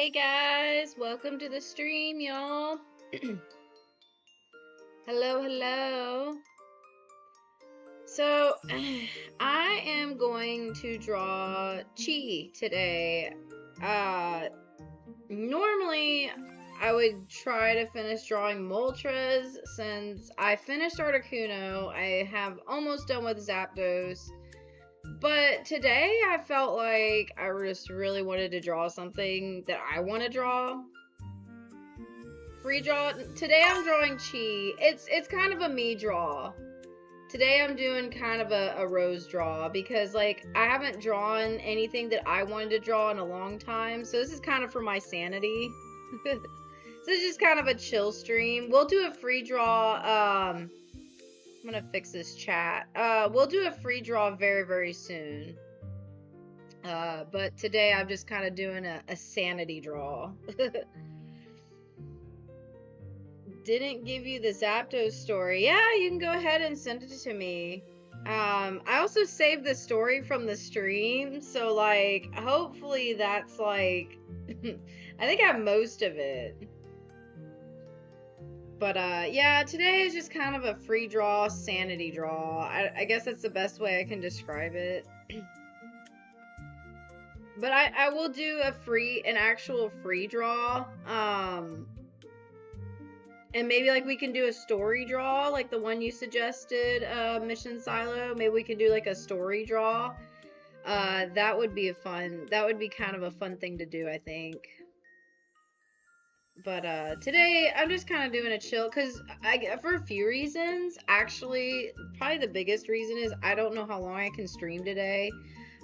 Hey guys, welcome to the stream, y'all. Hello. So, I am going to draw Chii today. Normally, I would try to finish drawing Moltres. Since I finished Articuno, I have almost done with Zapdos. But today I felt like I just really wanted to draw something that I want to draw. Free draw. Today I'm drawing Chii. It's kind of a me draw. Today I'm doing kind of a Rose draw because like I haven't drawn anything that I wanted to draw in a long time. So this is kind of for my sanity. So it's just kind of a chill stream. We'll do a free draw. I'm gonna fix this chat. We'll do a free draw very, very soon. But today I'm just kind of doing a sanity draw. Didn't give you the Zapdos story. Yeah, you can go ahead and send it to me. I also saved the story from the stream, so like, hopefully that's like, I think I have most of it. But, yeah, today is just kind of a free draw, sanity draw. I guess that's the best way I can describe it. But I will do an actual free draw. And maybe, like, we can do a story draw, like the one you suggested, Mission Silo. Maybe we can do, like, a story draw. That would be kind of a fun thing to do, I think. But today I'm just kind of doing a chill because for a few reasons. Actually, probably the biggest reason is I don't know how long I can stream today.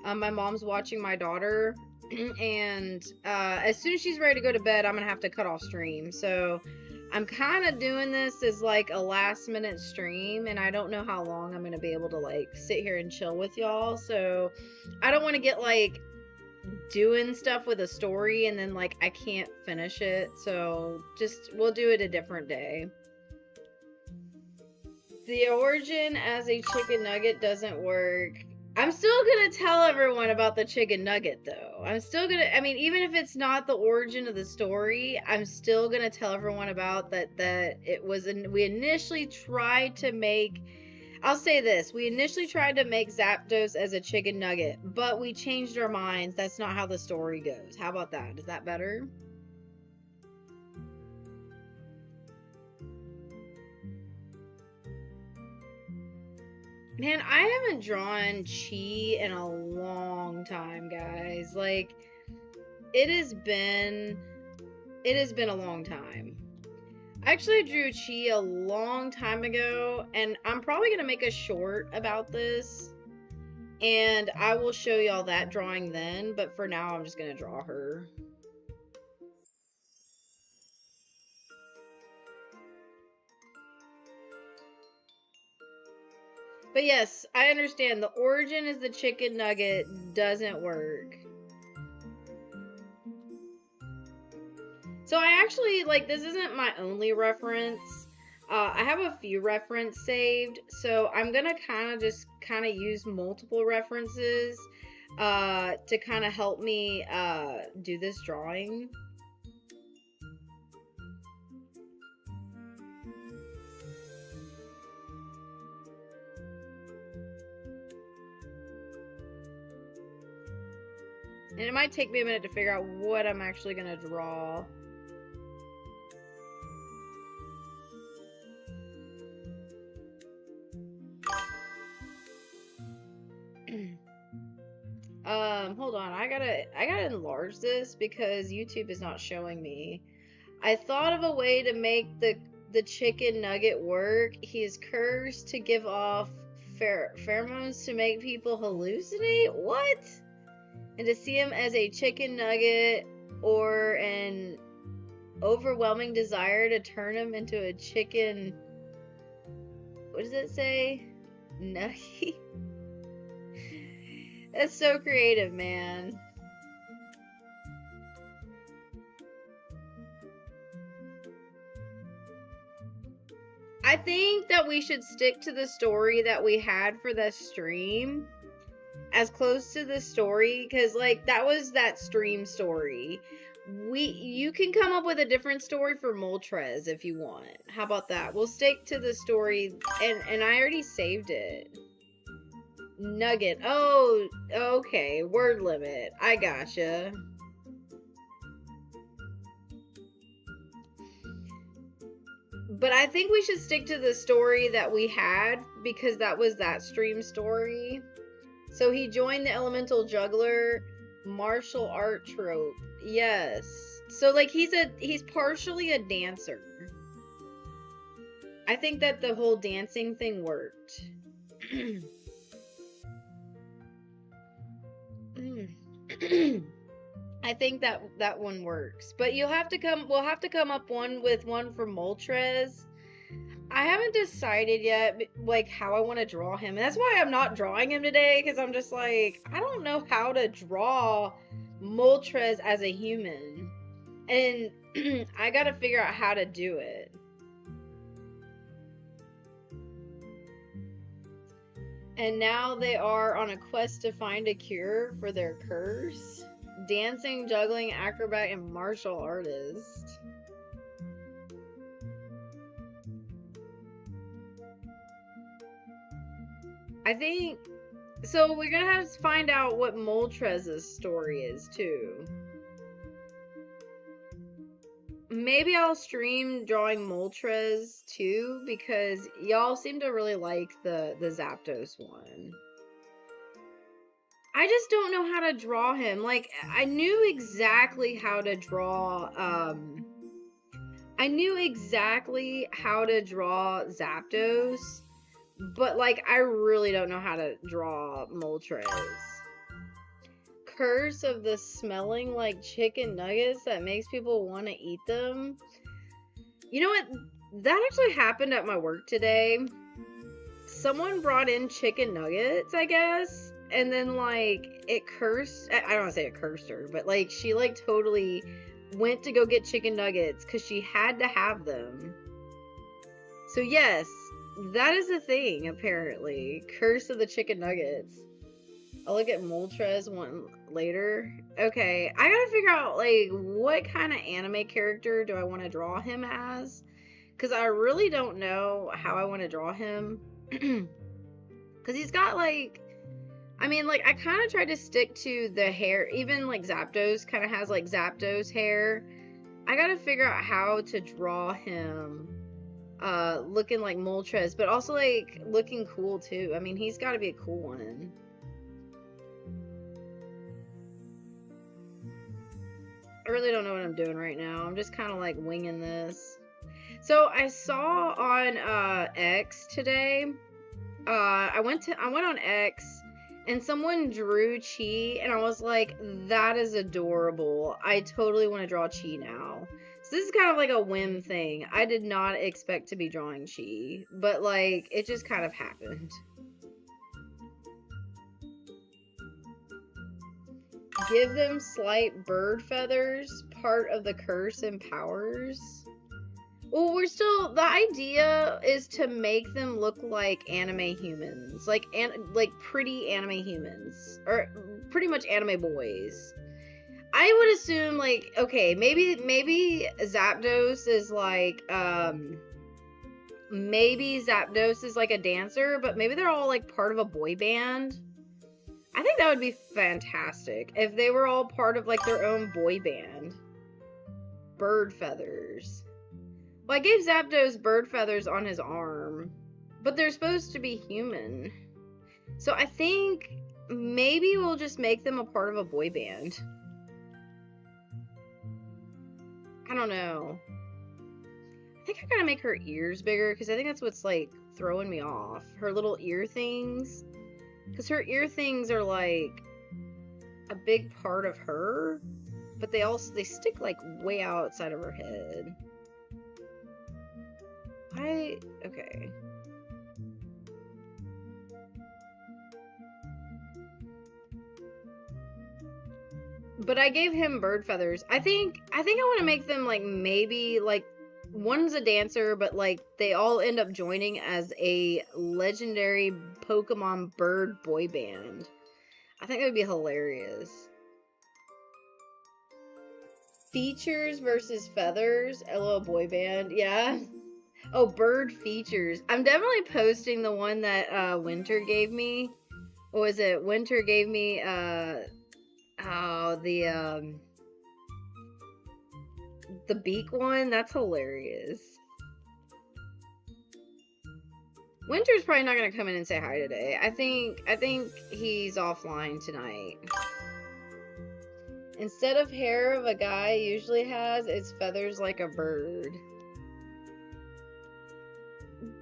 My mom's watching my daughter, and as soon as she's ready to go to bed, I'm gonna have to cut off stream. So I'm kind of doing this as like a last minute stream, and I don't know how long I'm gonna be able to like sit here and chill with y'all. So I don't want to get like doing stuff with a story and then like I can't finish it, so we'll do it a different day. The origin as a chicken nugget doesn't work. I'm still gonna tell everyone about the chicken nugget though. I mean, even if it's not the origin of the story, I'm still gonna tell everyone about that it was we initially tried to make, I'll say this. We initially tried to make Zapdos as a chicken nugget, but we changed our minds. That's not how the story goes. How about that? Is that better? Man, I haven't drawn Chii in a long time, guys. Like, it has been a long time. I actually drew Chii a long time ago, and I'm probably going to make a short about this, and I will show y'all that drawing then, but for now I'm just going to draw her. But yes, I understand the origin is the chicken nugget doesn't work. So I actually, like, this isn't my only reference. I have a few reference saved, so I'm gonna just use multiple references to kind of help me do this drawing. And it might take me a minute to figure out what I'm actually gonna draw. Hold on. I gotta enlarge this because YouTube is not showing me. I thought of a way to make the chicken nugget work. He is cursed to give off pheromones to make people hallucinate. What? And to see him as a chicken nugget or an overwhelming desire to turn him into a chicken. What does it say? Nuggy? That's so creative, man. I think that we should stick to the story that we had for the stream. As close to the story, because, like, that was that stream story. You can come up with a different story for Moltres if you want. How about that? We'll stick to the story, and I already saved it. Nugget. Oh, okay. Word limit. I gotcha. But I think we should stick to the story that we had, because that was that stream story. So he joined the elemental juggler martial art trope. Yes. So like he's partially a dancer. I think that the whole dancing thing worked. I think that one works. But we'll have to come up with one for Moltres. I haven't decided yet, like, how I want to draw him. And that's why I'm not drawing him today, because I'm just like, I don't know how to draw Moltres as a human. And I gotta figure out how to do it. And now they are on a quest to find a cure for their curse. Dancing, juggling, acrobat, and martial artist. I think... So we're gonna have to find out what Moltres' story is, too. Maybe I'll stream drawing Moltres, too, because y'all seem to really like the Zapdos one. I just don't know how to draw him. Like, I knew exactly how to draw, I knew exactly how to draw Zapdos, but, like, I really don't know how to draw Moltres. Curse of the smelling like chicken nuggets that makes people want to eat them. You know what? That actually happened at my work today. Someone brought in chicken nuggets, I guess, and then, like, it cursed. I don't want to say it cursed her, but, like, she, like, totally went to go get chicken nuggets because she had to have them. So, yes, that is a thing, apparently. Curse of the chicken nuggets. I'll look at Moltres one later. Okay, I gotta figure out, like, what kind of anime character do I want to draw him as? Because I really don't know how I want to draw him. Because he's got, like... I mean, like, I kind of tried to stick to the hair. Even, like, Zapdos kind of has, like, Zapdos hair. I gotta figure out how to draw him looking like Moltres, but also, like, looking cool, too. I mean, he's got to be a cool one. I really don't know what I'm doing right now. I'm just kind of like winging this. So I saw on X today. I went on X and someone drew Chii, and I was like, that is adorable. I totally want to draw Chii now. So this is kind of like a whim thing. I did not expect to be drawing Chii, but like it just kind of happened. Give them slight bird feathers, part of the curse and powers. Well, the idea is to make them look like anime humans, like pretty anime humans, or pretty much anime boys. I would assume, like, okay, maybe Zapdos is like, maybe Zapdos is like a dancer, but maybe they're all like part of a boy band. I think that would be fantastic if they were all part of, like, their own boy band. Bird feathers. Well, I gave Zapdos bird feathers on his arm, but they're supposed to be human. So I think maybe we'll just make them a part of a boy band. I don't know. I think I gotta make her ears bigger, because I think that's what's, like, throwing me off. Her little ear things. Because her ear things are, like, a big part of her, but they stick, like, way outside of her head. Okay. But I gave him bird feathers. I think I want to make them, like, maybe, like, one's a dancer, but, like, they all end up joining as a legendary Pokemon bird boy band. I think that would be hilarious. Features versus feathers. A little boy band. Yeah. Oh, bird features. I'm definitely posting the one that Winter gave me. What was it? Winter gave me the beak one. That's hilarious. Winter's probably not gonna come in and say hi today. I think he's offline tonight. Instead of hair of a guy usually has, it's feathers like a bird.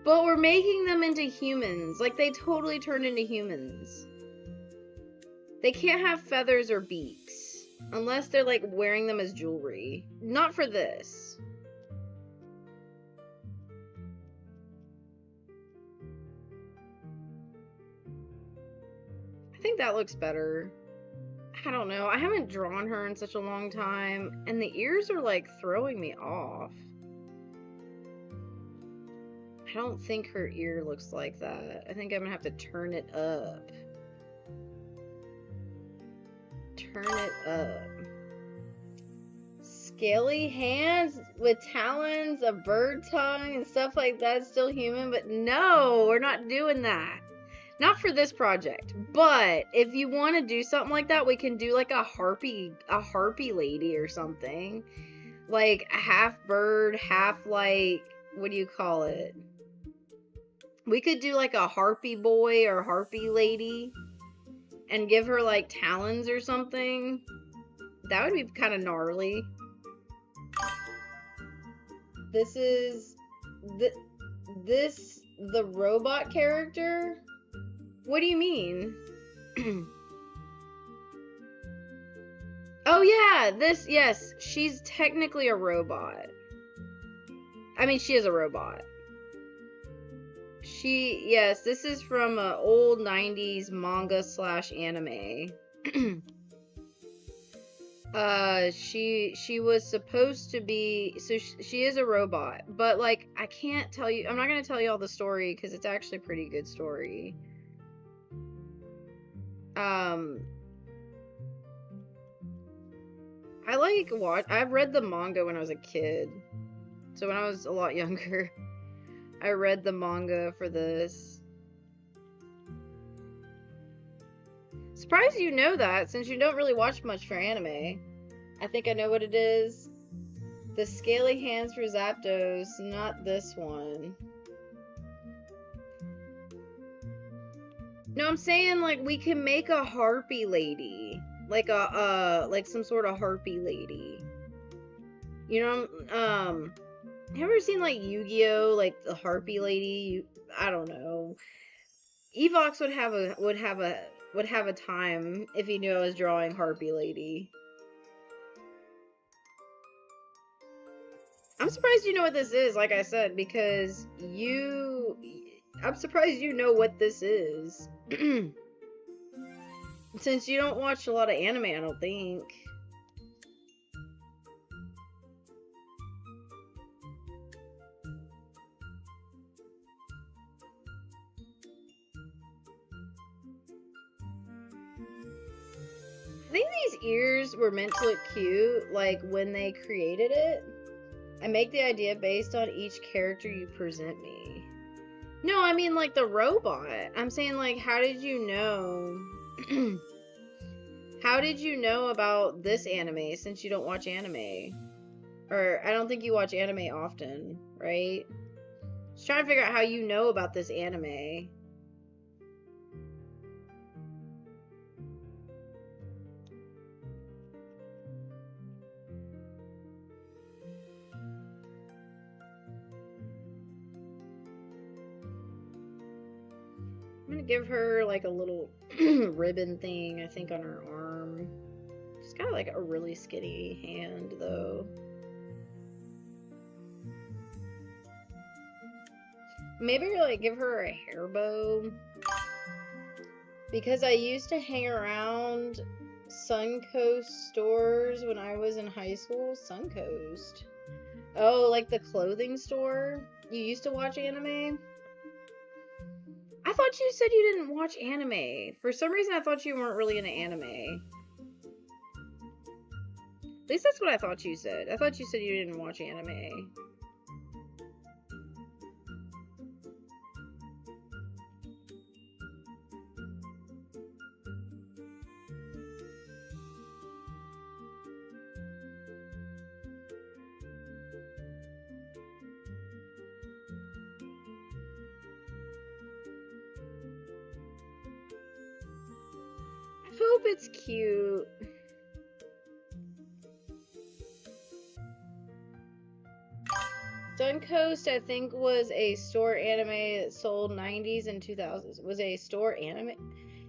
But we're making them into humans. Like, they totally turn into humans. They can't have feathers or beaks. Unless they're, like, wearing them as jewelry. Not for this. I think that looks better. I don't know. I haven't drawn her in such a long time. And the ears are, like, throwing me off. I don't think her ear looks like that. I think I'm gonna have to turn it up. Turn it up. Scaly hands with talons, a bird tongue, and stuff like that. Still human, but no, we're not doing that. Not for this project. But if you want to do something like that, we can do like a harpy lady or something. Like half bird, half like, what do you call it? We could do like a harpy boy or harpy lady and give her like talons or something. That would be kind of gnarly. This is the robot character? What do you mean? Oh yeah, yes, she's technically a robot. I mean, she is a robot. Yes, this is from an old 90s manga / anime. She was supposed to be, so she is a robot, but like, I can't tell you, I'm not going to tell you all the story because it's actually a pretty good story. I've read the manga when I was a kid. So when I was a lot younger, I read the manga for this. Surprised you know that, since you don't really watch much for anime. I think I know what it is. The scaly hands for Zapdos, not this one. No, I'm saying, like, we can make a harpy lady. Like like some sort of harpy lady. You know, have you ever seen, like, Yu-Gi-Oh? Like, the harpy lady? I don't know. Evox would have a time if he knew I was drawing harpy lady. I'm surprised you know what this is, like I said, because I'm surprised you know what this is. Since you don't watch a lot of anime, I don't think. I think these ears were meant to look cute, like, when they created it. I make the idea based on each character you present me. No, I mean, like, the robot. I'm saying, like, how did you know? How did you know about this anime, since you don't watch anime? Or, I don't think you watch anime often, right? Just trying to figure out how you know about this anime. I'm gonna give her like a little ribbon thing, I think, on her arm. She's got like a really skinny hand, though. Maybe like give her a hair bow. Because I used to hang around Suncoast stores when I was in high school. Suncoast. Oh, like the clothing store? You used to watch anime? I thought you said you didn't watch anime. For some reason, I thought you weren't really into anime. At least that's what I thought you said. I thought you said you didn't watch anime. I hope it's cute. Suncoast, I think, was a store anime that sold 90s and 2000s. Was a store anime?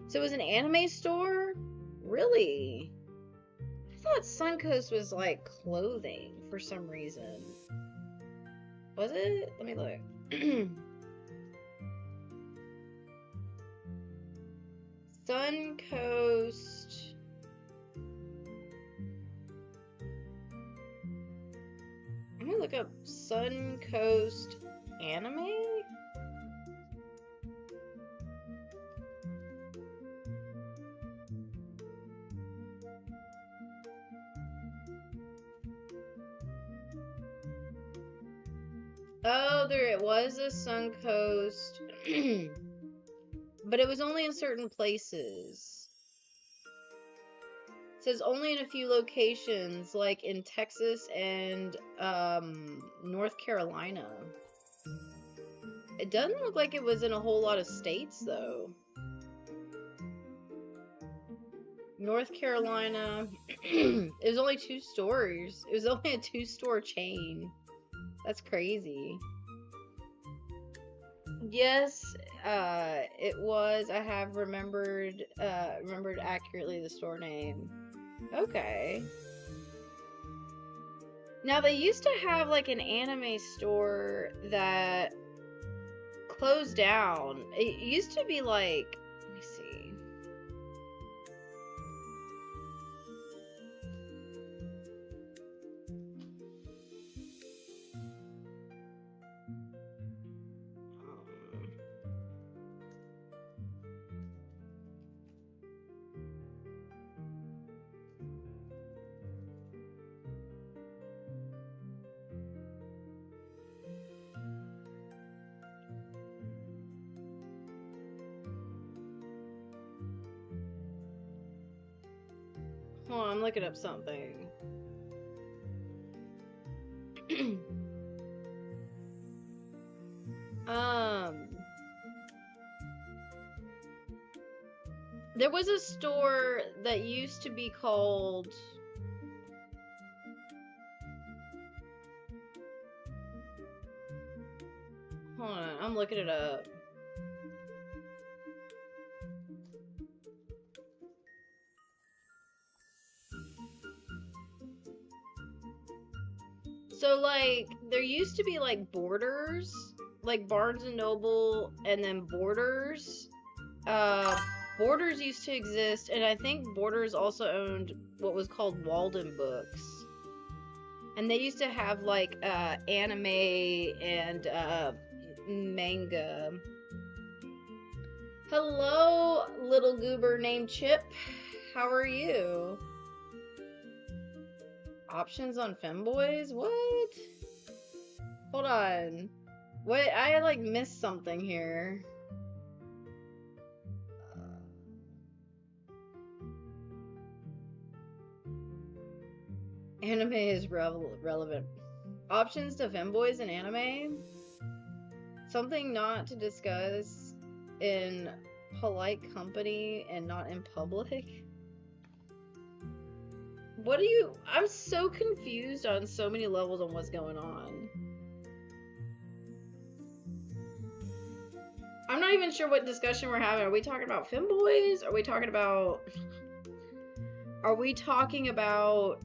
So it was an anime store? Really? I thought Suncoast was like clothing for some reason. Was it? Let me look. Suncoast. I'm gonna look up Suncoast anime. Oh, there it was a Suncoast. But it was only in certain places. It says only in a few locations, like in Texas and North Carolina. It doesn't look like it was in a whole lot of states, though. North Carolina. It was only 2 stores. It was only a 2-store chain. That's crazy. Yes, it was. I have remembered accurately the store name. Okay. Now, they used to have, like, an anime store that closed down. It used to be, like, let me see. Hold on, I'm looking up something. There was a store that used to be called... Hold on, I'm looking it up. So, like, there used to be, like, Borders, like Barnes and Noble, and then Borders. Borders used to exist, and I think Borders also owned what was called Walden Books. And they used to have, like, anime and, manga. Hello, little goober named Chip. How are you? Options on femboys? What? Hold on. What? I, like, missed something here. Anime is relevant. Options to femboys in anime? Something not to discuss in polite company and not in public? What do you... I'm so confused on so many levels on what's going on. I'm not even sure what discussion we're having. Are we talking about femboys? Are we talking about... Are we talking about,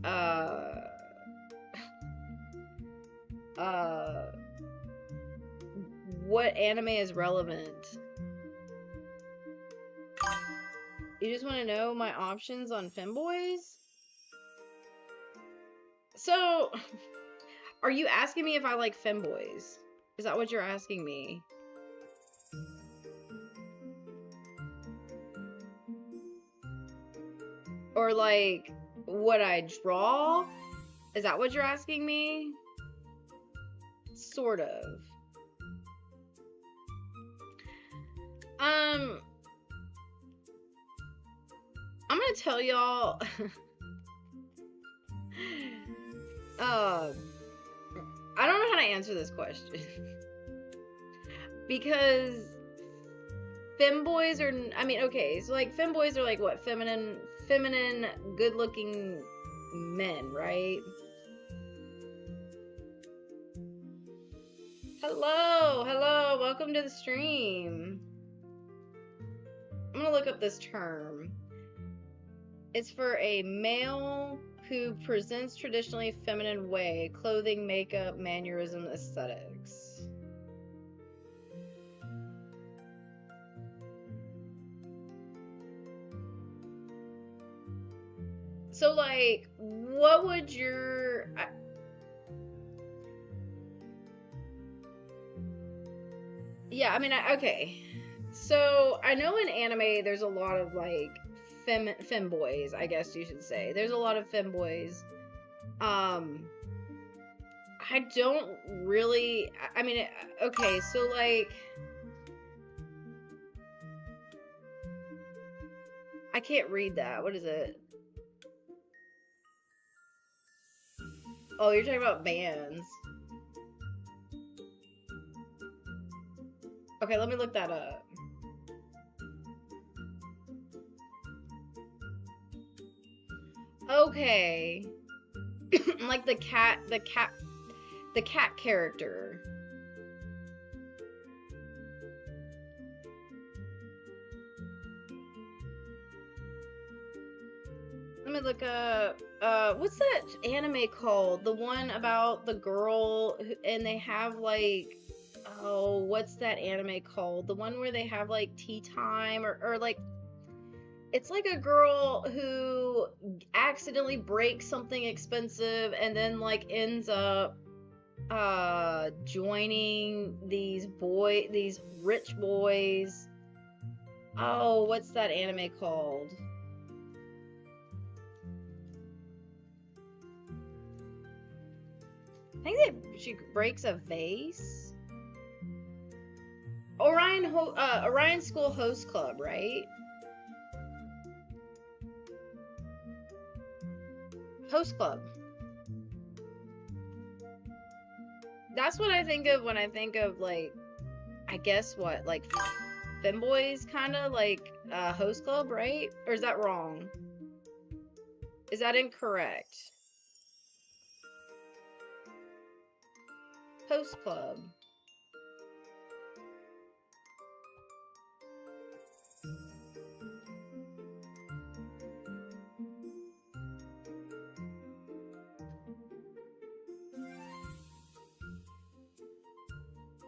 what anime is relevant? You just want to know my options on femboys? So, are you asking me if I like femboys? Is that what you're asking me? Or, like, what I draw? Is that what you're asking me? Sort of. I'm gonna tell y'all. I don't know how to answer this question. Because femboys are, I mean, okay, so like femboys are like what? Feminine, good-looking men, right? Hello, welcome to the stream. I'm gonna look up this term. It's for a male who presents traditionally feminine way, clothing, makeup, mannerism, aesthetics. So, like, what would your... Yeah, I mean, okay. So, I know in anime there's a lot of, like, femboys, I guess you should say. There's a lot of femboys. I don't really... I mean, okay, so, like... I can't read that. What is it? Oh, you're talking about bands. Okay, let me look that up. Okay. Like the cat character. Let me look up, what's that anime called? The one about the girl and they have like, oh, what's that anime called? The one where they have like tea time or like, it's like a girl who accidentally breaks something expensive and then like ends up joining these rich boys. Oh, what's that anime called? I think that she breaks a vase. Orion School Host Club, right? Host Club. That's what I think of when I think of, like, I guess what, like, femboys, kind of, like, Host Club, right? Or is that wrong? Is that incorrect? Host Club.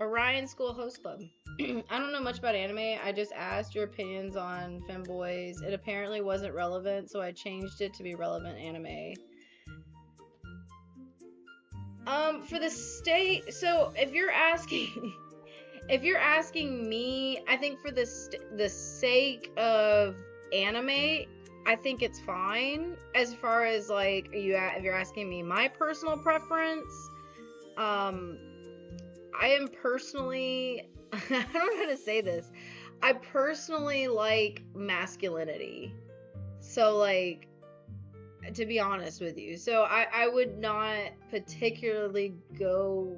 Orion School Host Club. I don't know much about anime. I just asked your opinions on femboys. It apparently wasn't relevant, so I changed it to be relevant anime. For the state, so if you're asking me, I think for the sake of anime, I think it's fine. As far as like, if you're asking me my personal preference, I am personally, I don't know how to say this. I personally like masculinity. So like, to be honest with you. So I would not particularly go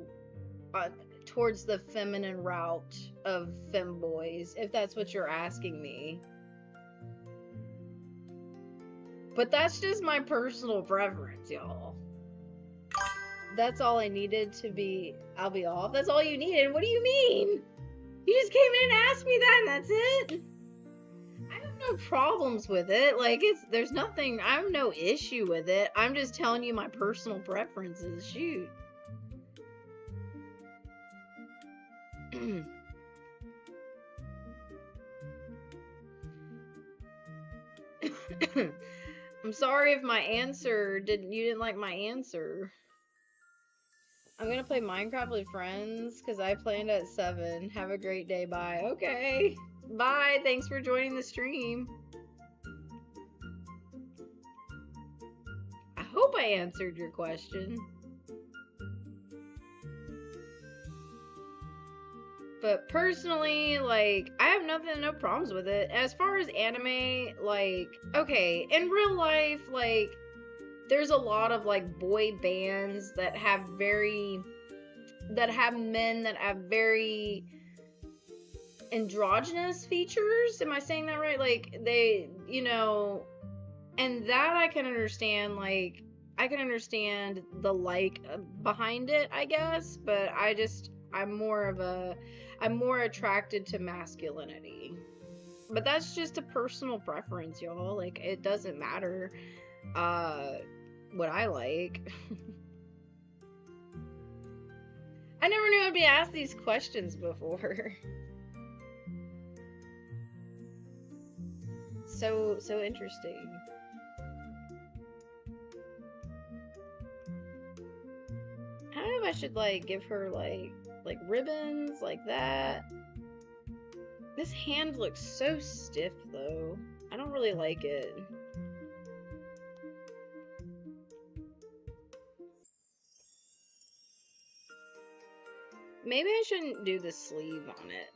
towards the feminine route of femboys, if that's what you're asking me. But that's just my personal preference, y'all. That's all I needed to be, I'll be off. That's all you needed? What do you mean? You just came in and asked me that and that's it? I have no problems with it. Like, there's nothing, I have no issue with it. I'm just telling you my personal preferences. Shoot. I'm sorry if my answer you didn't like my answer. I'm gonna play Minecraft with friends because I planned at 7. Have a great day. Bye. Okay. Bye. Thanks for joining the stream. hope I answered your question. But personally, like, I have no problems with it. As far as anime, like, okay, in real life, like, there's a lot of, like, boy bands that have men that have very androgynous features. Am I saying that right? Like, they, and that I can understand, like, I can understand the behind it, I guess, but I'm more attracted to masculinity. But that's just a personal preference, y'all. Like, it doesn't matter what I like. I never knew I'd be asked these questions before. So interesting. I don't know if I should, like, give her, like ribbons, like that. This hand looks so stiff, though. I don't really like it. Maybe I shouldn't do the sleeve on it.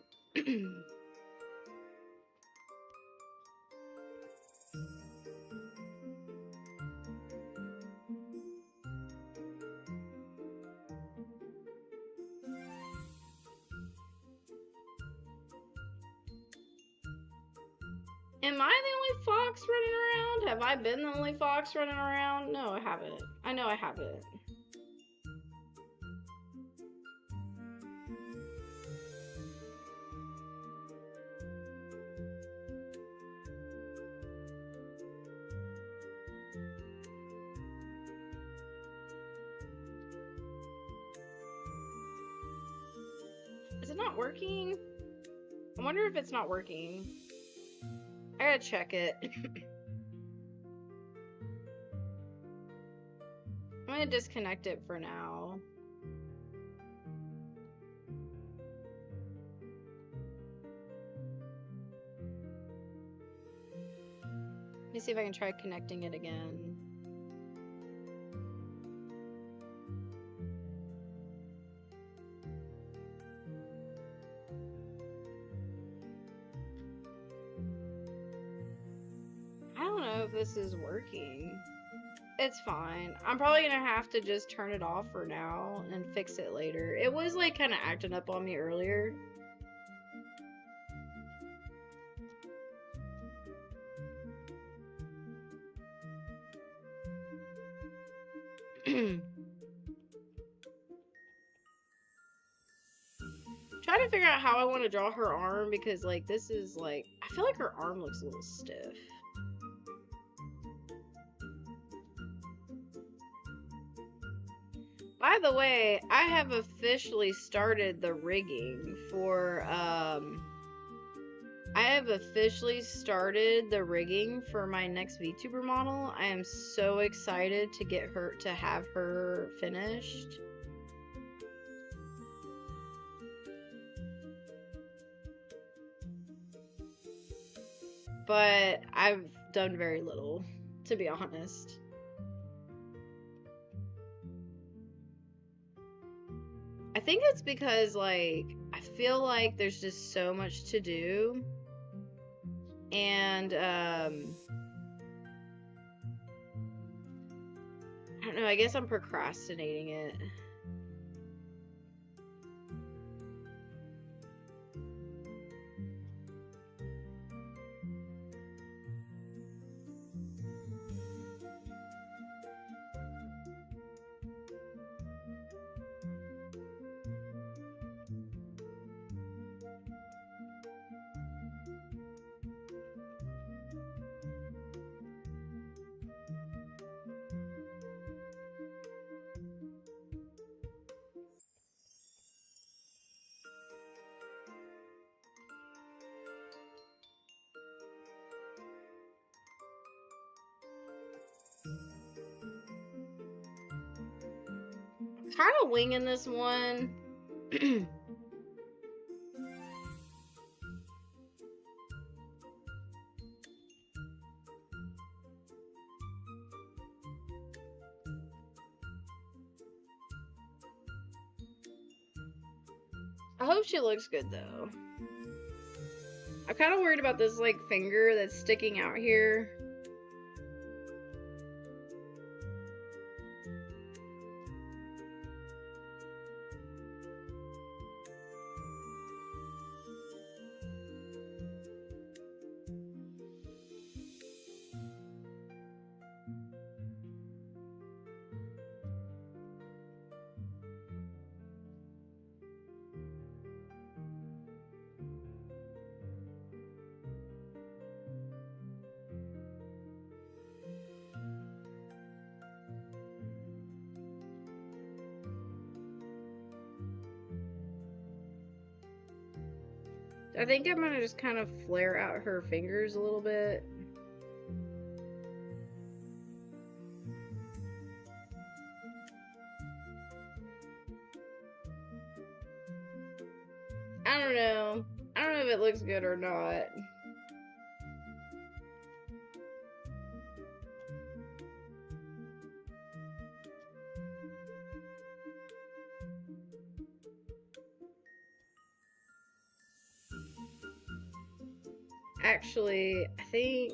Am I the only fox running around? Have I been the only fox running around? No, I haven't. I know I haven't. Is it not working? I wonder if it's not working. I gotta check it. I'm gonna disconnect it for now. Let me see if I can try connecting it again. I don't know if this is working. It's fine. I'm probably gonna have to just turn it off for now and fix it later. It was, like, kind of acting up on me earlier. Trying to figure out how I want to draw her arm, because, like, this is, like, I feel like her arm looks a little stiff. By the way, I have officially started the rigging for, my next VTuber model. I am so excited to have her finished. But I've done very little, to be honest. I think it's because, like, I feel like there's just so much to do. And, I don't know, I guess I'm procrastinating it. Kind of winging this one. I hope she looks good though. I'm kind of worried about this like finger that's sticking out here. I think I'm gonna just kind of flare out her fingers a little bit. I don't know. I don't know if it looks good or not. Actually, I think...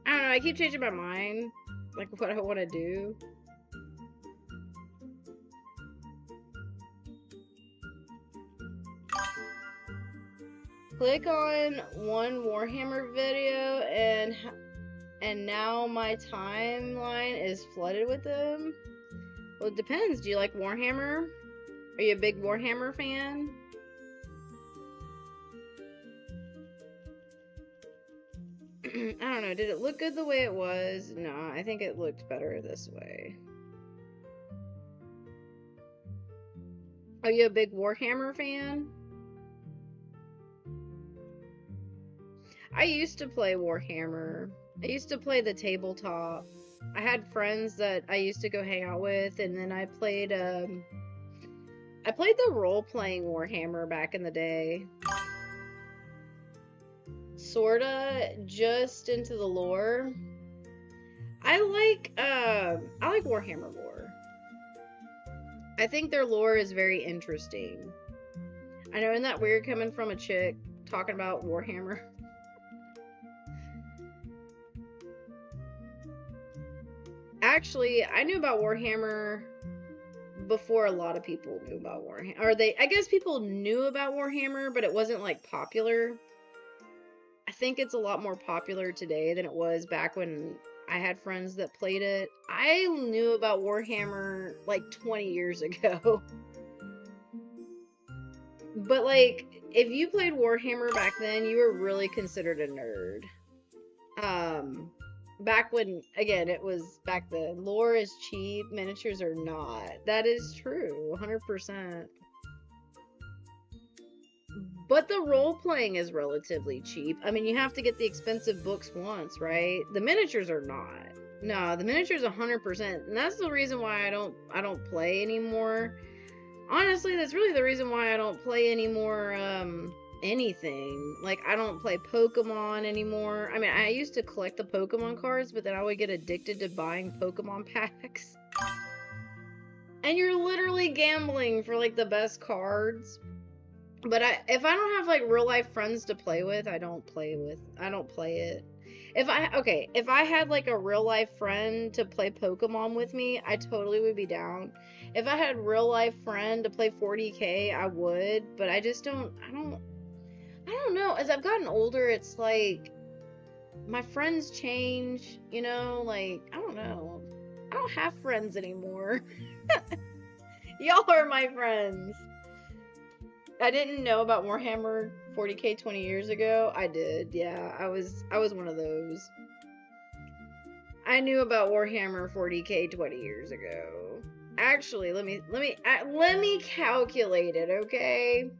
I don't know, I keep changing my mind. Like, what I want to do. Click on one Warhammer video and now my timeline is flooded with them. Well, it depends. Do you like Warhammer? Are you a big Warhammer fan? I don't know. Did it look good the way it was? No, I think it looked better this way. Are you a big Warhammer fan? I used to play Warhammer. I used to play the tabletop. I had friends that I used to go hang out with, and then I played the role-playing Warhammer back in the day. Sorta just into the lore. I like Warhammer lore. I think their lore is very interesting. I know, isn't that weird coming from a chick talking about Warhammer? Actually, I knew about Warhammer before a lot of people knew about Warhammer. I guess people knew about Warhammer, but it wasn't like popular. I think it's a lot more popular today than it was back when I had friends that played it. I knew about Warhammer like 20 years ago. But like, if you played Warhammer back then, you were really considered a nerd. Back when, again, it was back then. Lore is cheap, miniatures are not. That is true, 100%. But the role-playing is relatively cheap. I mean, you have to get the expensive books once, right? The miniatures are not. No, the miniatures 100%. And that's the reason why I don't play anymore. Honestly, that's really the reason why I don't play anymore, anything. Like, I don't play Pokemon anymore. I mean, I used to collect the Pokemon cards, but then I would get addicted to buying Pokemon packs. And you're literally gambling for, like, the best cards. But if I don't have, like, real-life friends to play with, I don't play it. If I had, like, a real-life friend to play Pokemon with me, I totally would be down. If I had a real-life friend to play 40K, I would, but I just don't know. As I've gotten older, it's like, my friends change, you know, like, I don't know. I don't have friends anymore. Y'all are my friends. I didn't know about Warhammer 40K 20 years ago. I did, yeah. I was one of those. I knew about Warhammer 40K 20 years ago. Actually, let me calculate it, okay?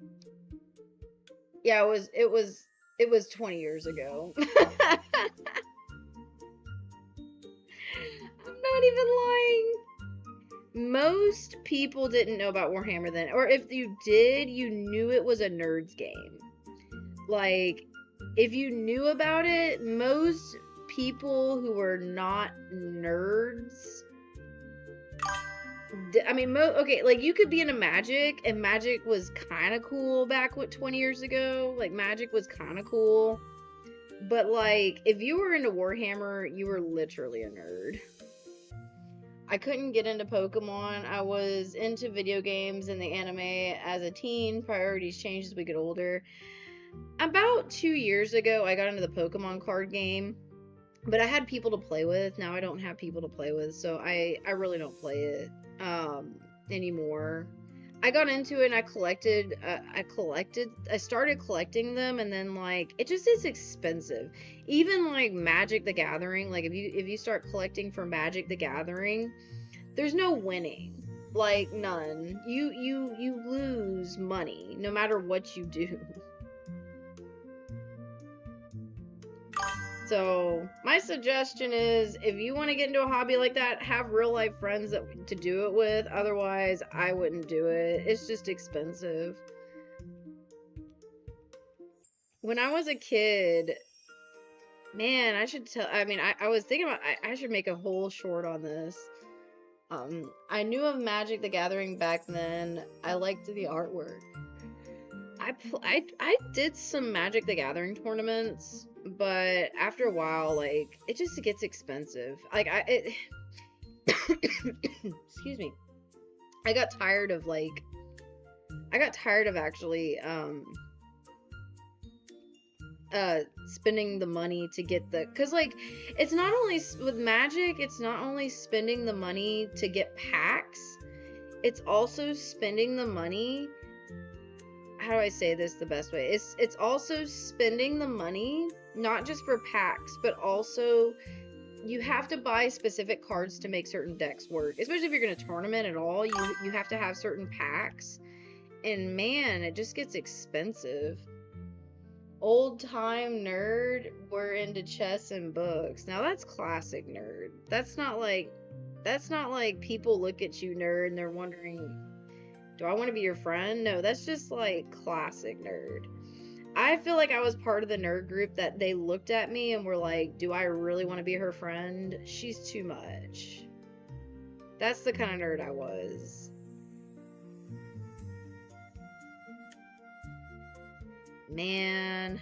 Yeah, it was 20 years ago. I'm not even lying. Most people didn't know about Warhammer then, or if you did, you knew it was a nerd's game. Like, if you knew about it, most people who were not nerds I mean, okay, like you could be into Magic, and Magic was kind of cool back 20 years ago. Like Magic was kind of cool, but like if you were into Warhammer, you were literally a nerd. I couldn't get into Pokemon. I was into video games and the anime as a teen. Priorities changed as we get older. About 2 years ago, I got into the Pokemon card game, but I had people to play with. Now I don't have people to play with, so I really don't play it anymore. I got into it and I started collecting them, and then like it just is expensive. Even like Magic the Gathering, like if you start collecting for Magic the Gathering, there's no winning. Like none. You lose money no matter what you do. So my suggestion is, if you want to get into a hobby like that, have real life friends to do it with. Otherwise, I wouldn't do it. It's just expensive. When I was a kid, man, I should tell. I mean, I was thinking about. I should make a whole short on this. I knew of Magic the Gathering back then. I liked the artwork. I did some Magic the Gathering tournaments, but after a while, like, it just gets expensive. Like, excuse me. I got tired of actually, spending the money to get cause, like, it's not only, with Magic, it's not only spending the money to get packs, it's also spending the money. How do I say this the best way? It's also spending the money, not just for packs, but also you have to buy specific cards to make certain decks work. Especially if you're going to tournament at all, you have to have certain packs. And man, it just gets expensive. Old time nerd, we're into chess and books. Now that's classic nerd. That's not like people look at you nerd and they're wondering, do I want to be your friend? No, that's just like classic nerd. I feel like I was part of the nerd group that they looked at me and were like, do I really want to be her friend? She's too much. That's the kind of nerd I was. Man,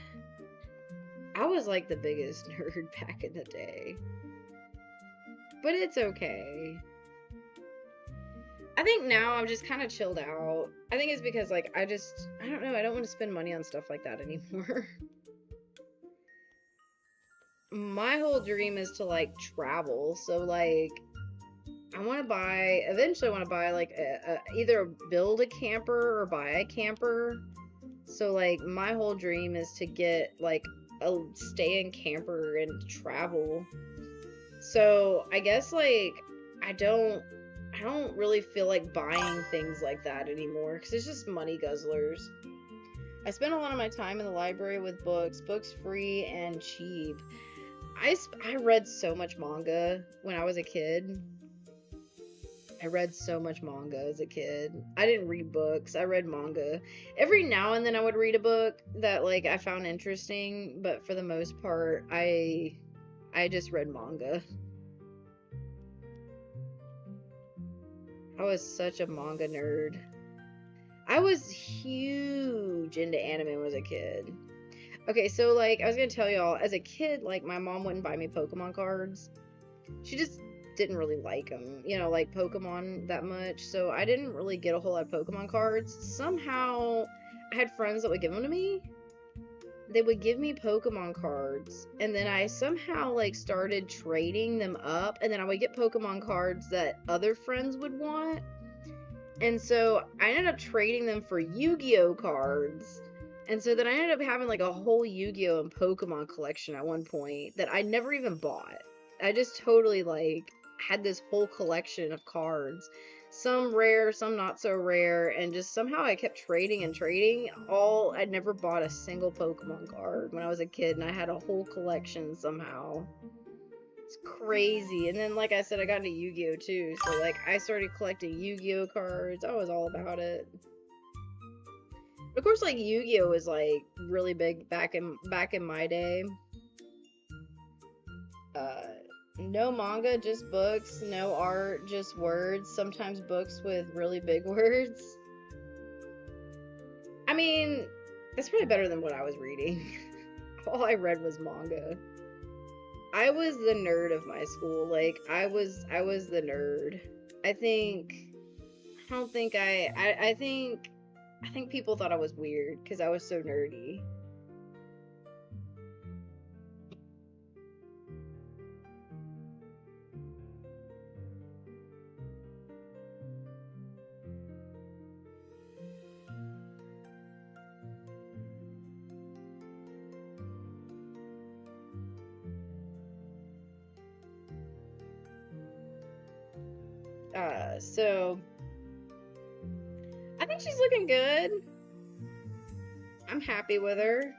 I was like the biggest nerd back in the day. But it's okay. I think now I'm just kind of chilled out. I think it's because, like, I don't know, I don't want to spend money on stuff like that anymore. My whole dream is to, like, travel. So, like, eventually I want to buy, like, either build a camper or buy a camper. So, like, my whole dream is to get, like, a stay-in camper and travel. So, I guess, like, I don't really feel like buying things like that anymore because it's just money guzzlers. I spend a lot of my time in the library with books free and cheap. I read so much manga when I was a kid. I read so much manga as a kid. I didn't read books. I read manga. Every now and then I would read a book that, like, I found interesting, but for the most part, I just read manga. I was such a manga nerd. I was huge into anime when I was a kid. Okay, so, like, I was gonna tell y'all, as a kid, like, my mom wouldn't buy me Pokemon cards. She just didn't really like them, like Pokemon that much, so I didn't really get a whole lot of Pokemon cards. Somehow, I had friends that would give them to me. They would give me Pokemon cards, and then I somehow, like, started trading them up, and then I would get Pokemon cards that other friends would want, and so I ended up trading them for Yu-Gi-Oh cards, and so then I ended up having, like, a whole Yu-Gi-Oh and Pokemon collection at one point that I never even bought. I just totally, like, had this whole collection of cards. Some rare, some not so rare, and just somehow I kept trading and trading. I never bought a single Pokemon card when I was a kid, and I had a whole collection somehow. It's crazy. And then, like I said, I got into Yu-Gi-Oh too, so, like, I started collecting Yu-Gi-Oh cards. I was all about it. Of course, like, Yu-Gi-Oh was, like, really big back in my day. No manga, just books. No art, just words. Sometimes books with really big words. I mean, that's probably better than what I was reading. All I read was manga. I was the nerd of my school. Like I was the nerd. I think I don't think I think people thought I was weird because I was so nerdy. So I think she's looking good. I'm happy with her.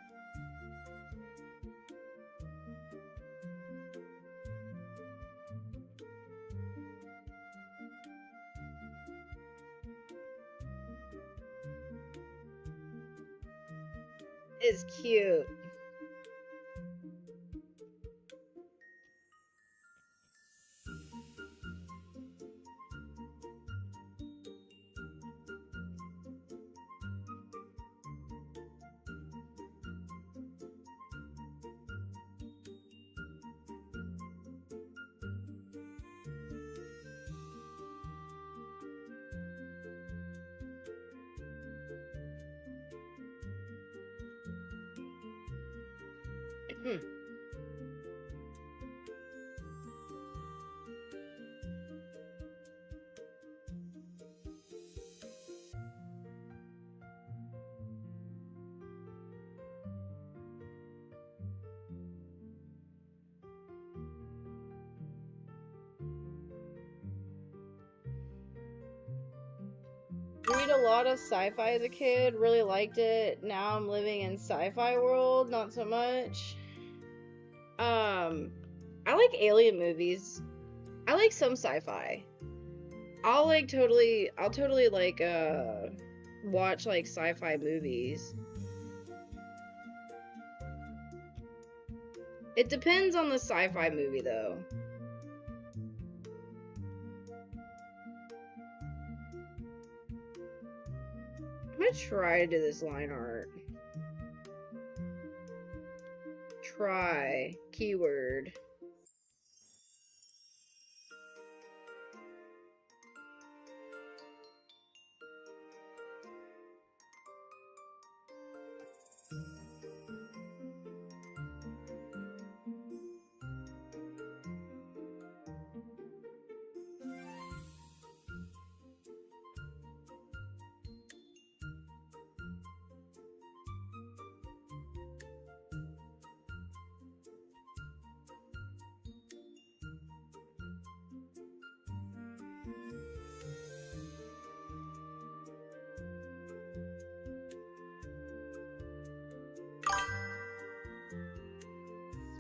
It's cute. Read a lot of sci-fi as a kid, really liked it. Now I'm living in sci-fi world, not so much. I like alien movies. I like some sci-fi. I'll totally like watch like sci-fi movies. It depends on the sci-fi movie though. I'm gonna try to do this line art. Try. Keyword.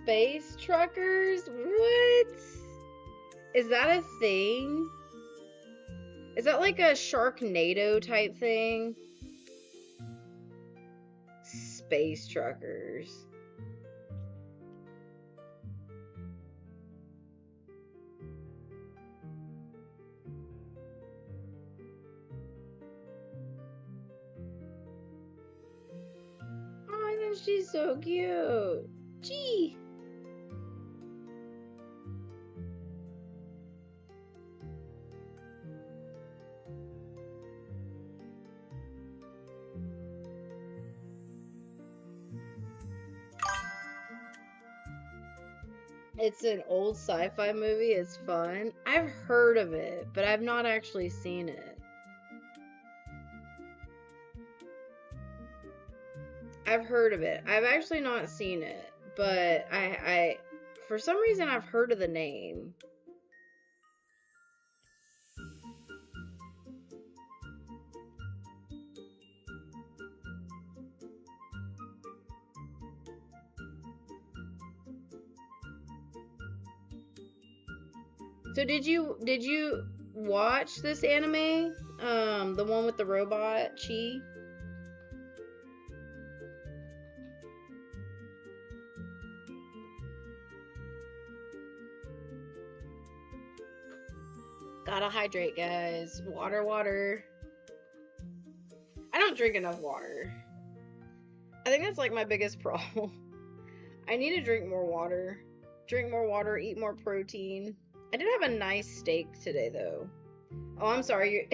Space truckers? What? Is that a thing? Is that like a Sharknado type thing? Space truckers. Oh, I think she's so cute. Chii. It's an old sci-fi movie. It's fun. I've heard of it, but I've not actually seen it. I've heard of it. I've actually not seen it, but I for some reason I've heard of the name. So did you watch this anime? The one with the robot, Chii? Gotta hydrate, guys. Water, water. I don't drink enough water. I think that's like my biggest problem. I need to drink more water. Drink more water, eat more protein. I did have a nice steak today, though. Oh, I'm sorry.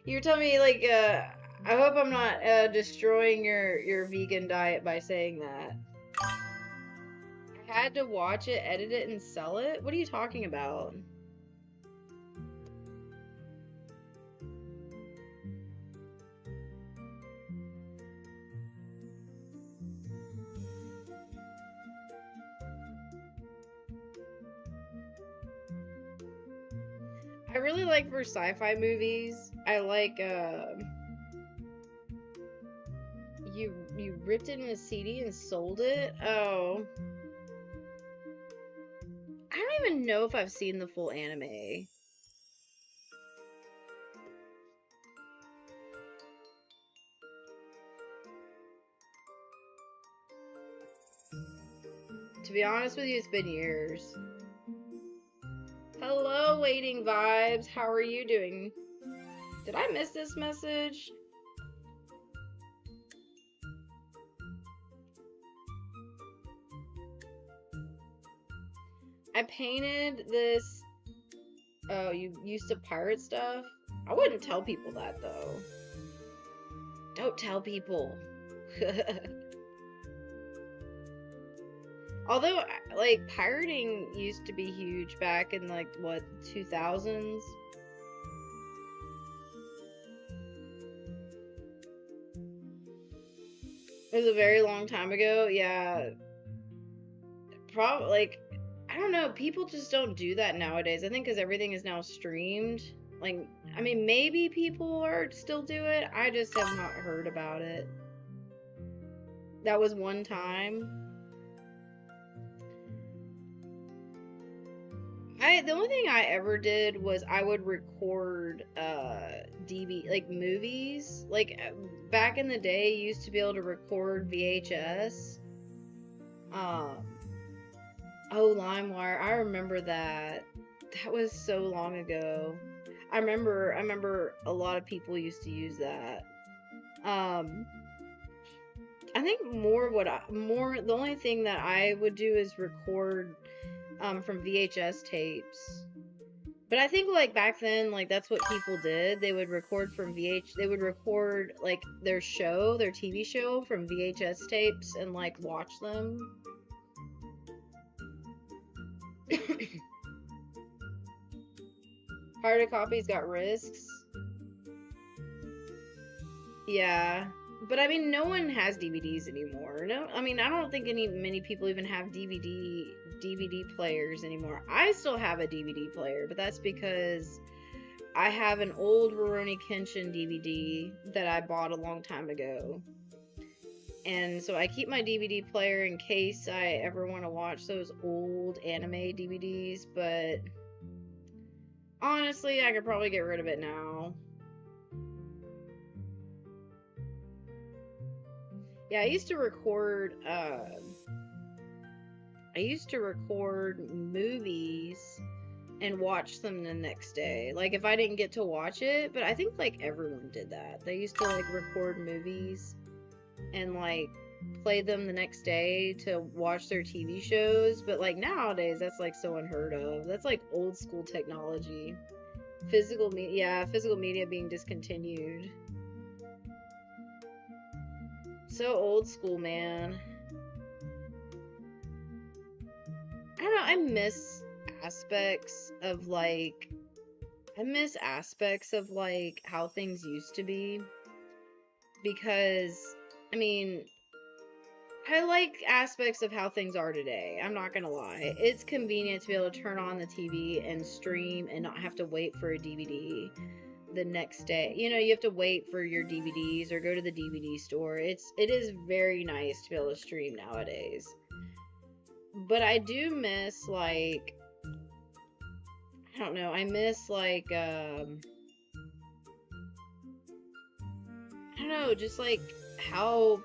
You're telling me, like, I hope I'm not destroying your vegan diet by saying that. I had to watch it, edit it, and sell it? What are you talking about? I really like for sci-fi movies. I like you ripped it in a CD and sold it? Oh. I don't even know if I've seen the full anime. To be honest with you, it's been years. Hello, Waiting Vibes. How are you doing? Did I miss this message? I painted this. Oh, you used to pirate stuff? I wouldn't tell people that, though. Don't tell people. Although, like, pirating used to be huge back in, like, what, 2000s? It was a very long time ago, yeah. Probably, like, I don't know, people just don't do that nowadays. I think because everything is now streamed. Like, I mean, maybe people are still do it. I just have not heard about it. That was one time. The only thing I ever did was I would record like movies. Like back in the day, you used to be able to record VHS. Oh, LimeWire. I remember that. That was so long ago. I remember a lot of people used to use that. I think the only thing that I would do is record from VHS tapes. But I think like back then, like that's what people did. They would record from they would record like their TV show from VHS tapes and like watch them. Harder copies got risks. Yeah. But I mean, no one has DVDs anymore. No, I mean, I don't think many people even have DVD players anymore. I still have a DVD player, but that's because I have an old Rurouni Kenshin DVD that I bought a long time ago. And so I keep my DVD player in case I ever want to watch those old anime DVDs, but honestly, I could probably get rid of it now. Yeah, I used to record movies and watch them the next day. Like if I didn't get to watch it, but I think like everyone did that. They used to like record movies and like play them the next day to watch their TV shows, but like nowadays that's like so unheard of. That's like old school technology. Physical media being discontinued. So old school, man. I don't know, I miss aspects of like how things used to be, because I mean, I like aspects of how things are today. I'm not gonna lie. It's convenient to be able to turn on the TV and stream and not have to wait for a DVD the next day. You know, you have to wait for your DVDs or go to the DVD store. It is very nice to be able to stream nowadays. But I do miss like, I don't know, I miss like I don't know, just like how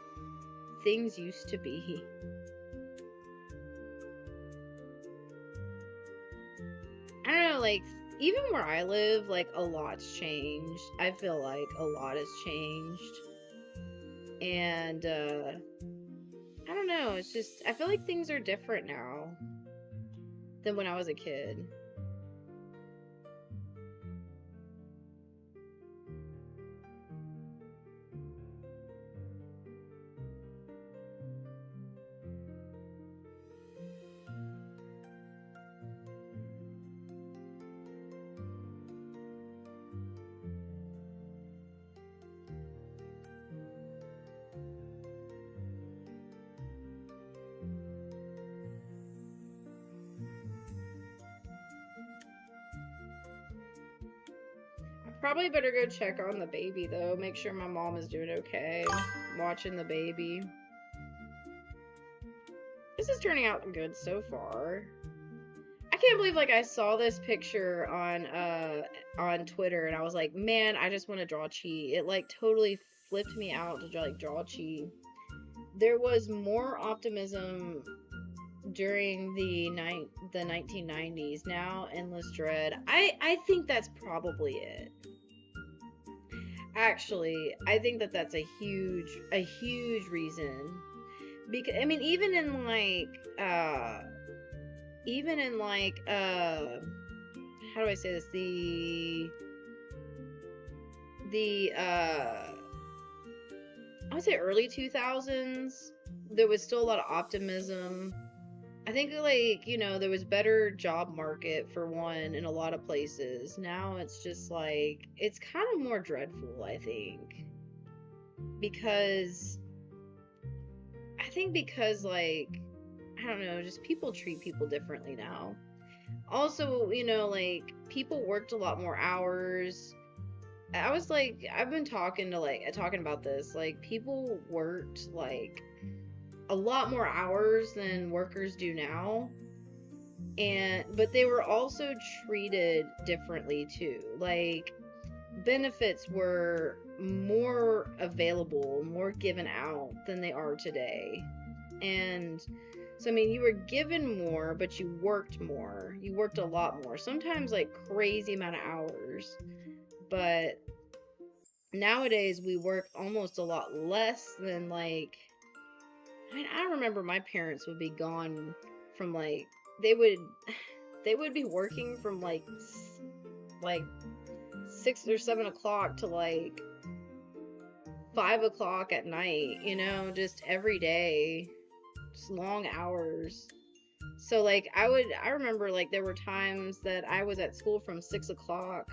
things used to be. I don't know, like even where I live, like a lot's changed. I feel like a lot has changed. And I don't know, it's just I feel like things are different now than when I was a kid. Probably better go check on the baby though. Make sure my mom is doing okay. Watching the baby. This is turning out good so far. I can't believe like I saw this picture on Twitter and I was like, man, I just want to draw Chii. It like totally flipped me out to draw Chii. There was more optimism during the 1990s. Now endless dread. I think that's probably it. Actually, I think that that's a huge reason. Because I mean, even in like how do I say this? The I would say early 2000s, there was still a lot of optimism. I think like, you know, there was better job market for one in a lot of places. Now it's just like it's kind of more dreadful, I think. Because like I don't know, just people treat people differently now. Also, you know, like people worked a lot more hours. I was like I've been talking about this. Like people worked like a lot more hours than workers do now. But they were also treated differently too. Like benefits were more available, more given out than they are today. And so, I mean, you were given more, but you worked more. You worked a lot more. Sometimes, like, crazy amount of hours. But nowadays, we work almost a lot less than, like... I mean, I remember my parents would be gone from, like... They would be working from, like 6 or 7 o'clock to, like, 5 o'clock at night, you know, just every day. Just long hours. So like I remember like there were times that I was at school from 6 o'clock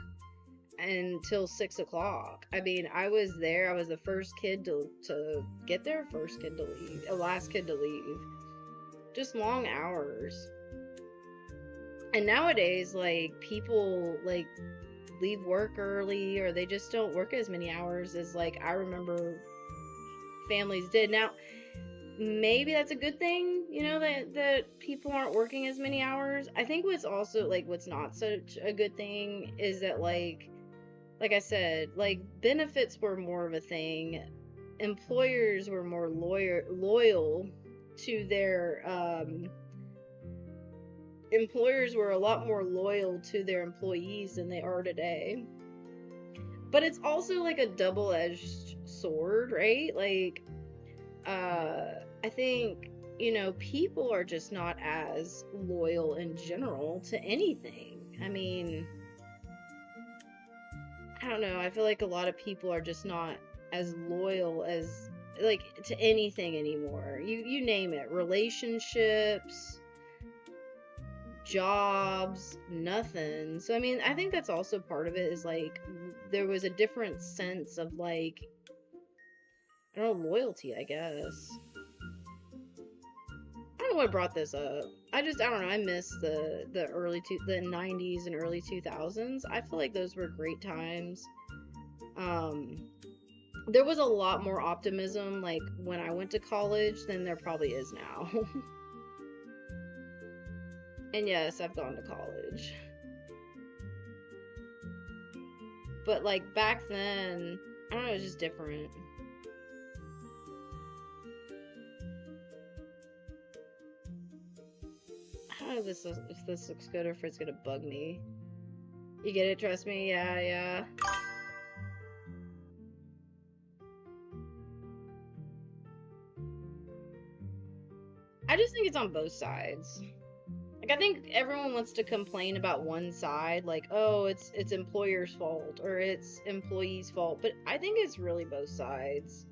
until 6 o'clock. I mean, I was there. I was the first kid to get there, first kid to leave, the last kid to leave. Just long hours. And nowadays, like people like leave work early, or they just don't work as many hours as like I remember families did. Now, maybe that's a good thing, you know, that people aren't working as many hours. I think what's also like what's not such a good thing is that like I said, like benefits were more of a thing. Employers were more loyal to their employers were a lot more loyal to their employees than they are today. But it's also like a double-edged sword, right? Like I think, you know, people are just not as loyal in general to anything. I mean, I don't know. I feel like a lot of people are just not as loyal as like to anything anymore. You name it, relationships, jobs, nothing. So I mean, I think that's also part of it is like there was a different sense of like I don't know, loyalty, I guess. I don't know what brought this up. I don't know. I miss the the 90s and early 2000s. I feel like those were great times. There was a lot more optimism like when I went to college than there probably is now. And yes, I've gone to college. But like back then, I don't know, it was just different. I don't know if this looks good or if it's gonna bug me. You get it? Trust me. Yeah, yeah. I just think it's on both sides. Like I think everyone wants to complain about one side, like, oh, it's employer's fault or it's employee's fault, but I think it's really both sides.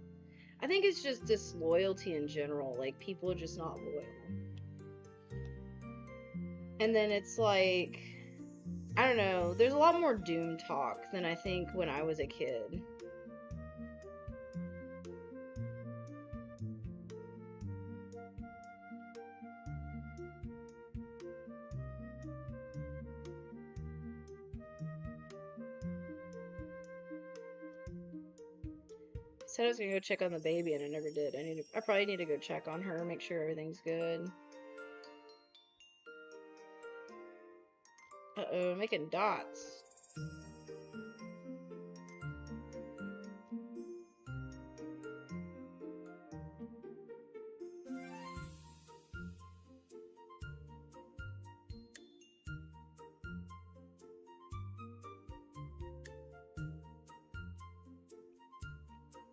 I think it's just disloyalty in general. Like people are just not loyal. And then it's like, I don't know, there's a lot more doom talk than I think when I was a kid. Said I was gonna go check on the baby and I never did. I probably need to go check on her, make sure everything's good. Uh-oh, making dots.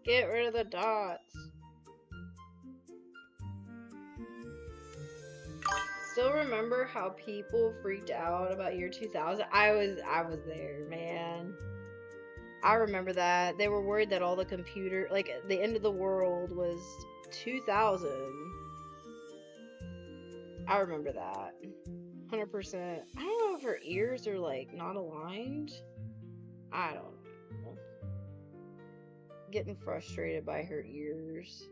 Get rid of the dots. Still remember how people freaked out about year 2000? I was there, man. I remember that. They were worried that all the computer, like the end of the world was 2000. I remember that. 100%. I don't know if her ears are like not aligned. I don't know. Getting frustrated by her ears.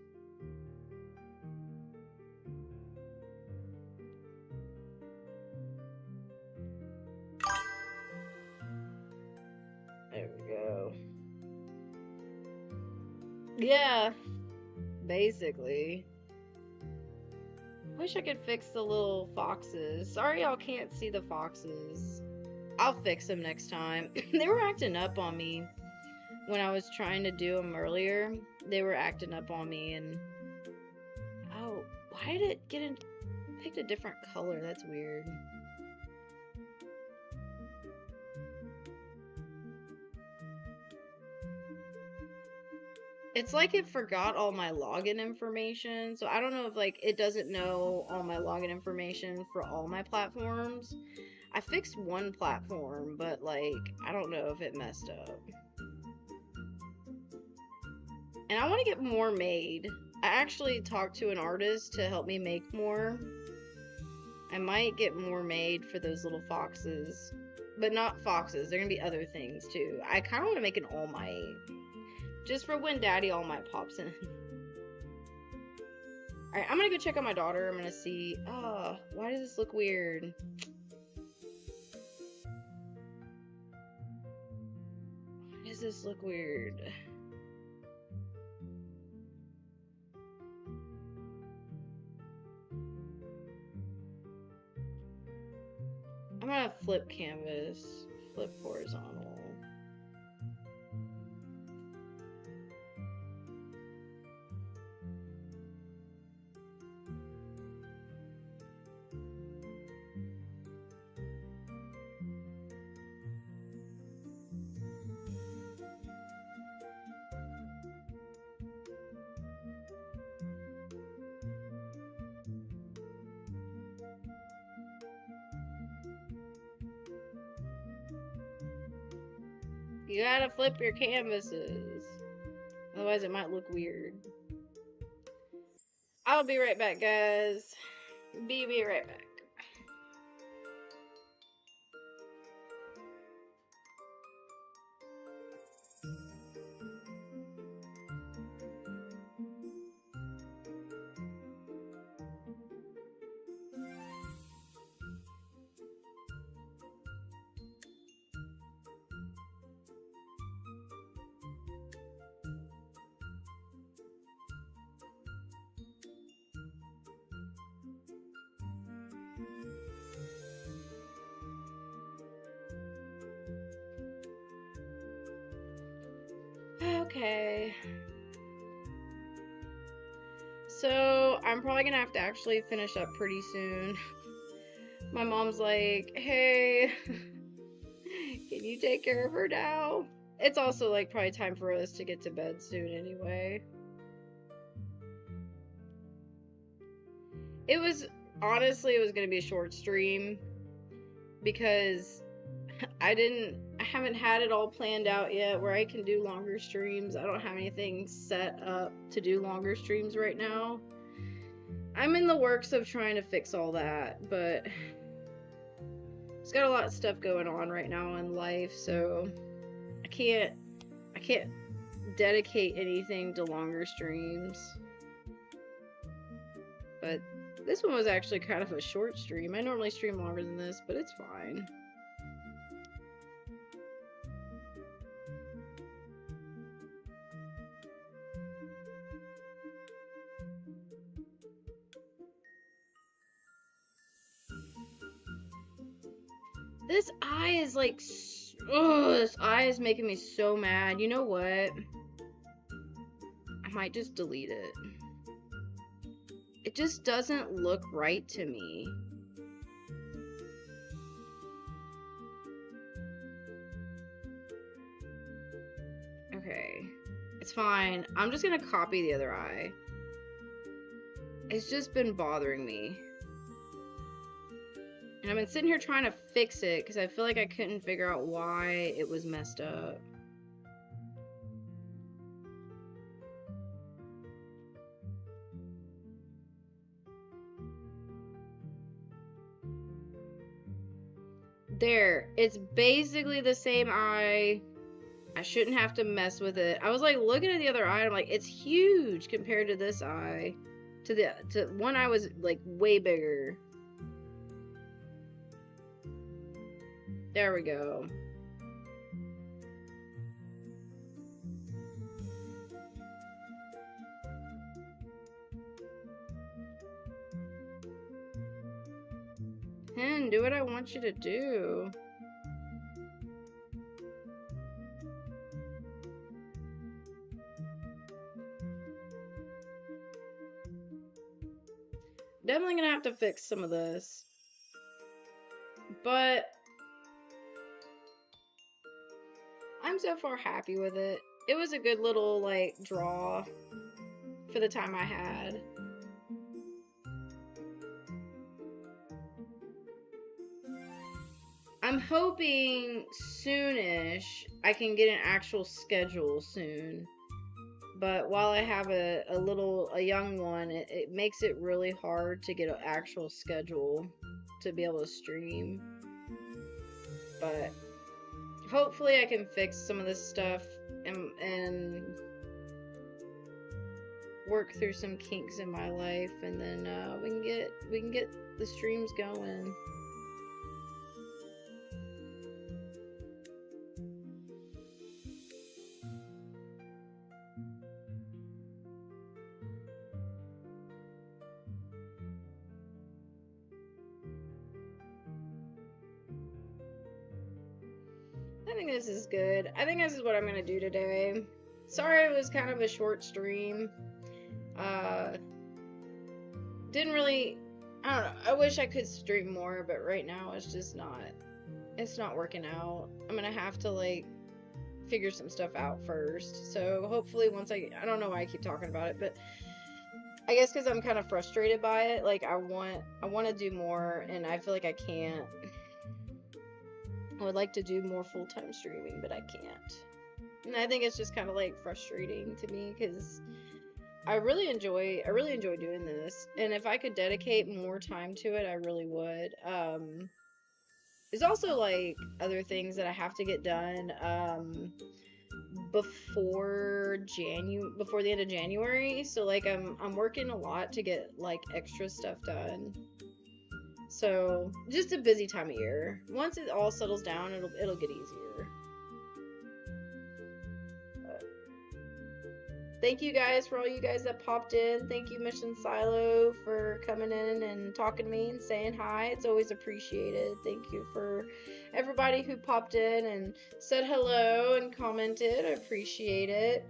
There we go. Yeah, basically. Wish I could fix the little foxes. Sorry y'all can't see the foxes. I'll fix them next time. They were acting up on me when I was trying to do them earlier. They were acting up on me and... Oh, why did it get in... picked a different color? That's weird. It's like it forgot all my login information, so I don't know if like it doesn't know all my login information for all my platforms. I fixed one platform, but like I don't know if it messed up. And I want to get more made. I actually talked to an artist to help me make more. I might get more made for those little foxes. But not foxes, they're gonna be other things too. I kind of want to make an All Might. Just for when Daddy All Might pops in. Alright, I'm gonna go check on my daughter. I'm gonna see. Oh, why does this look weird? Why does this look weird? I'm gonna flip canvas. Flip horizontal. You gotta flip your canvases. Otherwise it might look weird. I'll be right back, guys. Be right back. Okay. So, I'm probably gonna have to actually finish up pretty soon. My mom's like, hey, can Can you take care of her now? It's also like probably time for us to get to bed soon anyway. It was honestly, it was gonna be a short stream because I haven't had it all planned out yet where I can do longer streams. I don't have anything set up to do longer streams right now. I'm in the works of trying to fix all that, but it's got a lot of stuff going on right now in life, so I can't dedicate anything to longer streams. But this one was actually kind of a short stream. I normally stream longer than this, but it's fine. This eye is like, oh, this eye is making me so mad. You know what? I might just delete it. It just doesn't look right to me. Okay. It's fine. I'm just gonna copy the other eye. It's just been bothering me. And I've been sitting here trying to fix it because I feel like I couldn't figure out why it was messed up. There. It's basically the same eye. I shouldn't have to mess with it. I was like looking at the other eye and I'm like, it's huge compared to this eye. To one eye was like way bigger. There we go. Hen, do what I want you to do. Definitely gonna have to fix some of this. But I'm so far happy with it. It was a good little, like, draw for the time I had. I'm hoping soonish I can get an actual schedule soon. But while I have a young one, it makes it really hard to get an actual schedule to be able to stream. But hopefully I can fix some of this stuff and work through some kinks in my life, and then we can get the streams going. I think this is good. I think this is what I'm gonna do today. Sorry it was kind of a short stream. Didn't really, I don't know, I wish I could stream more, but right now it's just not, it's not working out. I'm gonna have to like figure some stuff out first. So hopefully once I don't know why I keep talking about it, but I guess because I'm kind of frustrated by it. Like I want to do more, and I feel like I can't. I would like to do more full-time streaming, but I can't. And I think it's just kind of like frustrating to me because I really enjoy doing this. And if I could dedicate more time to it, I really would. There's also like other things that I have to get done before the end of January. So like I'm working a lot to get like extra stuff done. So just a busy time of year. Once it all settles down, it'll get easier. But thank you guys for all you guys that popped in. Thank you, Mission Silo, for coming in and talking to me and saying hi. It's always appreciated. Thank you for everybody who popped in and said hello and commented. I appreciate it.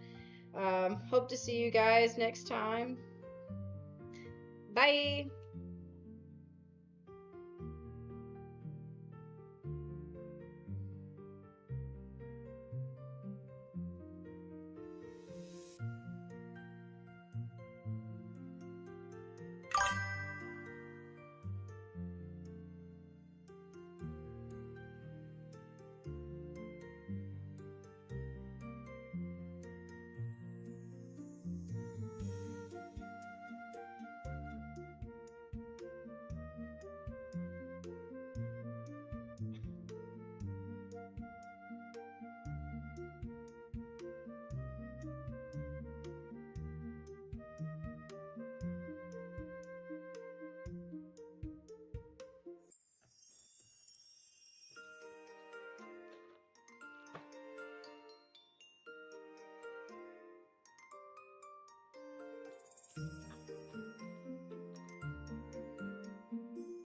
Hope to see you guys next time. Bye.